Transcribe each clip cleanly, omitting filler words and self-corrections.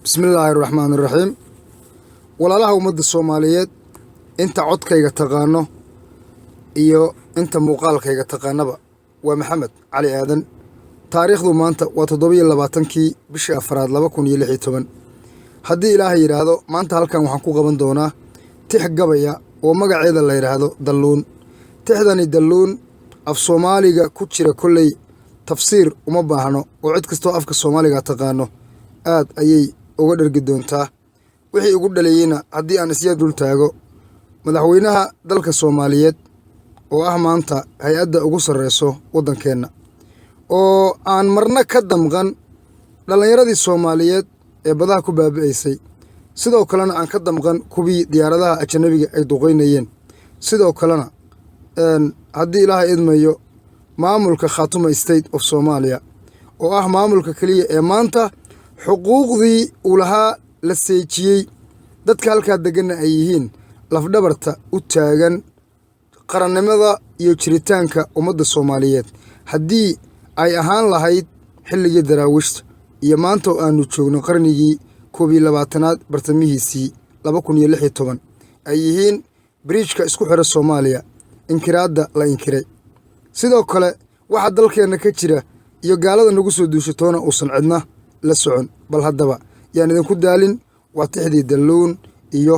بسم الله الرحمن الرحيم walaalaha ummadda Soomaaliyeed inta codkayga taqaano iyo inta muuqaalkayga taqaanaba waa Maxamed Cali Aadan taariikhdu maanta waa 27kii bishii afraad 2016 haddii Ilaahay yiraahdo maanta halkan waxaan ku qaban doonaa tix gabaya oo magaceeda la yiraahdo Dalluun tixdani Dalluun af Soomaaliga ku jira kulley tafsiir uma baahno oo cid kastoo afka Soomaaliga taqaano aad ayay uga dhargi doontaa wixii ugu dhaleeyina haddii aan isya dul taago madaxweynaha dalka Soomaaliyeed oo ah maanta hay'adda ugu sareyso waddankeena oo aan marna ka damqan dhalinyaradii Soomaaliyeed ee badaha ku baabi'aysay sidoo kalena aan ka damqan kubii diyaaradaha ajnabiga ay duqeynayeen sidoo kalena haddii Ilaahay idmayo maamulka Khatuma State of Somalia oo ah maamulka kaliya ee maanta xuquuqdii uu lahaa la seejiyey dadka halkaa deganna ay yihiin lafdhabarta u taagan qarannimada iyo jiritaanka ummadda Soomaaliyeed haddii ay ahaan lahayd xilligii daraawiishta iyo maanta oo aanu joogno qarnigii 21aad bartamihiisii 2016 ay yihiin bridge-ka isku xira Soomaaliya inkiraadda la inkiray sidoo kale waxa dalkeena ka jira iyo gaalada nagu soo duushatoona uusan cidna la socon bal haddaba yaan idinku daalin waa tixdii Dalluun iyo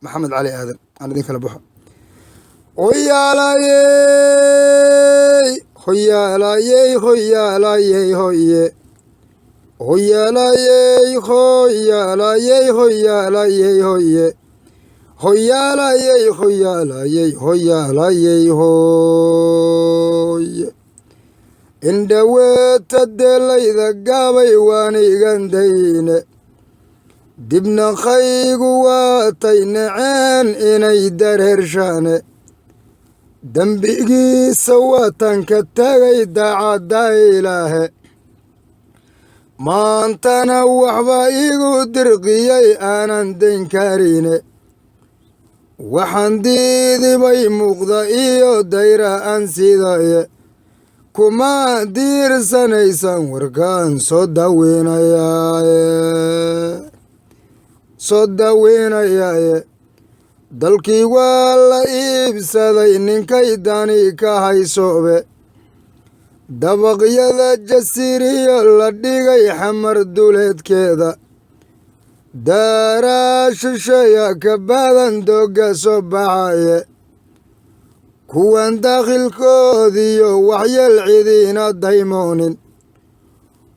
Maxamed Cali Aadan aan idin kala baxo hoyaalayey hoyaalayey hoyaalayey hoye hoyaalayey hoyaalayey hoyaalayey hoye hoyaalayey hoyaalayey hoyaalayey hoye indhaweeta deelayda gaabay waan igandayne dibna khaygu waatay naceen inay dareershaane dembigiisa waatan ka tagay daacadda Ilaahe maantana waxba igu dirqiyay aanan dayn karine waxaan diidibay muuqda iyo dayra aan sidaye kuma diirsanaysan warkaan soo daweynayaaye dalkii waa la iibsaday ninkay dani ka haysoobe dabaqyada jasiiriyo la dhigay xamar duleedkeeda daaraa shisheeya ka badan dooga soo baxaye kuwan dakhilkoodiyo waxyeel cidiina daymoonin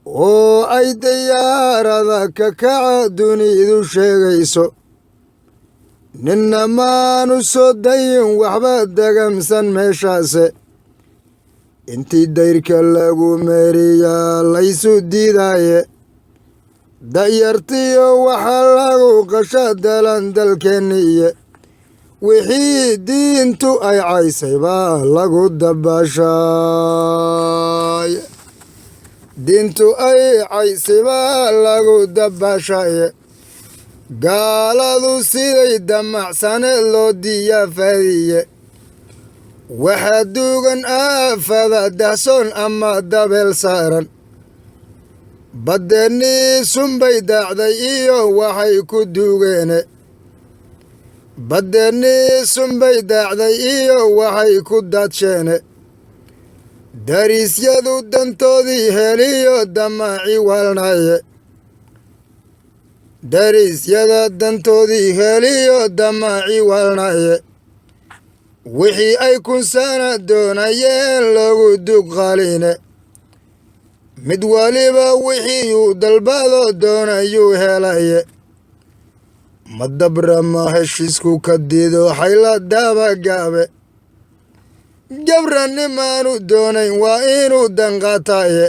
oo ay diyaarada ka kaca dunidu sheegayso ninna maanu soo dayin waxba dagamsan meeshaase intii dayrka lagu meeriyaa laysu diidaaye da'yartiyo waxa lagu qasha dalan dalkeenniye wixii diintu ay caysay baa lagu dabaashay diintu ay caysay baa lagu dabaashaye gaaladu siday damacsane loo diyaafadiye waxaa duugan aafada dahsoon ama dabeel saaran baddeenii sunbay daacday iyo waxay ku duugeene baddeenii sunbay daacday iyo waxay ku daadsheene dariisyadu dantoodii heliyo damaaci waalnaye dariisyada dantoodii heliyo damaaci waalnaye wixii ay kunsana doonayeen loogu dugqaline mid waliba wixii uu dalbado doonayuu helaye ma dabra ma heshiisku ka diido xayla daabagaabe gabranimaanu doonayn waa inuu danqataye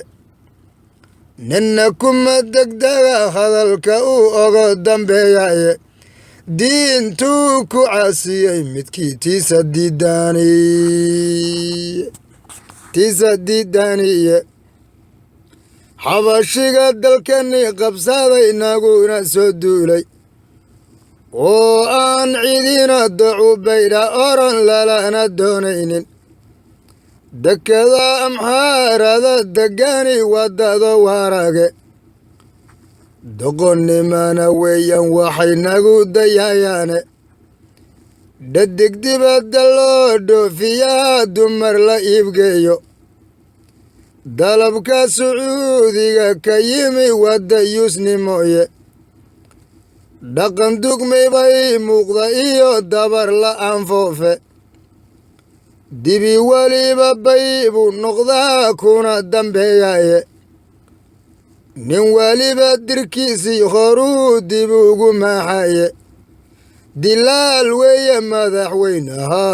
ninna kuma degdega hadalka uu ogo dambeeyaye diintuu ku caasiyey midkii tiisa diidaaniye xabashiga dalkani qabsaday naguna soo duulay oo aan cidina dacubaydha oran lalana doonaynin dekada amxaarada degani waddada waarage doqonnimana weeyaan waxay nagu dayayaane dhadig dibadda loo dhoofiyaa dumar la iibgeeyo dalabka sacuudiga ka yimi wadda yuusnimooye dhaqan dugmay bay muuqda iyo dabar la'aan foofe dibi weliba bay buu noqdaa kuna dambeeyaye nin weliba dirkiisii horuu dib ugu maaxaye dilaal weeye madaxweynaha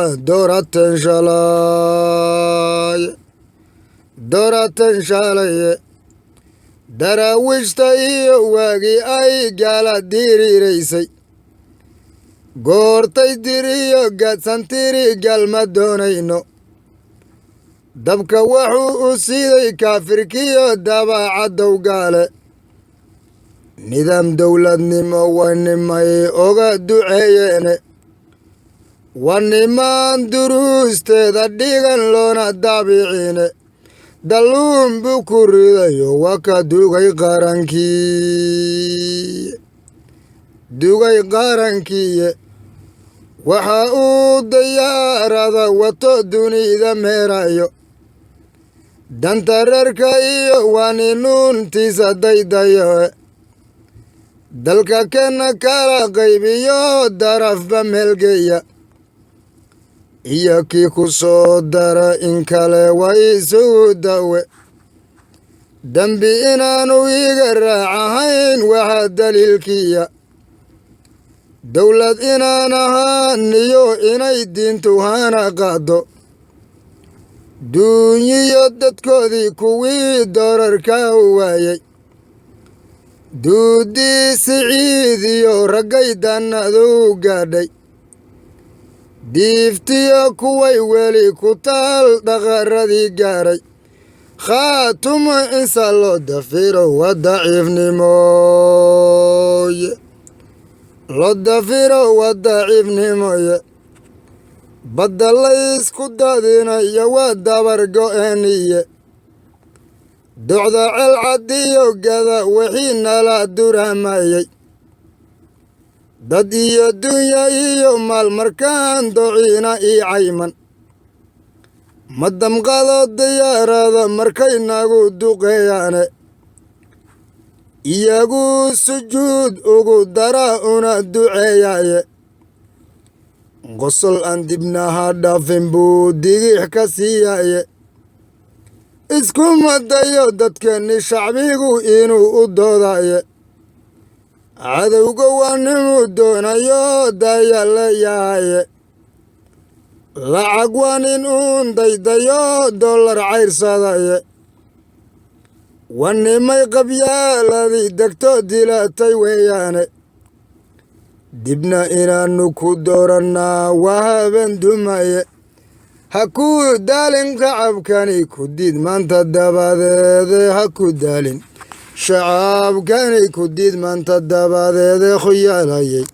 dooratan shalaye daraawiishta iyo waagii ay gaala diriiraysay goortay diriyo gadsantiri galma doonayno dabka wuxuu u siiday kaafirkiyo dabacadow gaale nidaam dowladnimo wanimay oga duceeyeene wanimaan duruusteeda dhigan loona daabiciine dalluun buu ku ridayo waa ka dugay qarankiiye waxa uu dayaarada wato dunida meerayo danta reerka iyo waninuuntiisa daydayoe dalka kena kala qaybiyo darafba meelgeeya iyo kii ku soo dara in kale waa isugu dawe dembi inaanu iga raacahayn waxaa daliilkiya dowlad inaan ahaaniyo inay diintu hana qaado duunyiyo dadkoodii kuwii doorarka u waayey duudii siciid iyo raggay dannadu gaadhay diiftiyo kuway weli ku taal dhaqaradii gaaray khaatumo insa loo dafiro waa daciifnimoye badda laysku daadinayo waa dabar go'eniye docda celcadiyo gada wixii nala duramayey dad iyo dunya iyo maal markaan dociina ii cayman ma damqado diyaarada markay nagu duqeeyaane iyagu sujuud ugu dara una duceeyaye qosol aan dibnaha dhaafin buu digix ka siiyaye iskuma dayo dadkeenni shacbigu inuu u doodaye cadowga waa ninuu doonayo daya leeyahaye lacag waa nin uun daydayo dollar cayrsadaye wanimay qabyaaladii degto dilatay weeyaane dibna inaannu ku doorannaa waa haben dumaye ha ku daalin shacabkani ku diid maanta dabadeede ha ku daalin shacabkani ku diid maanta dabadeede khoyaalayey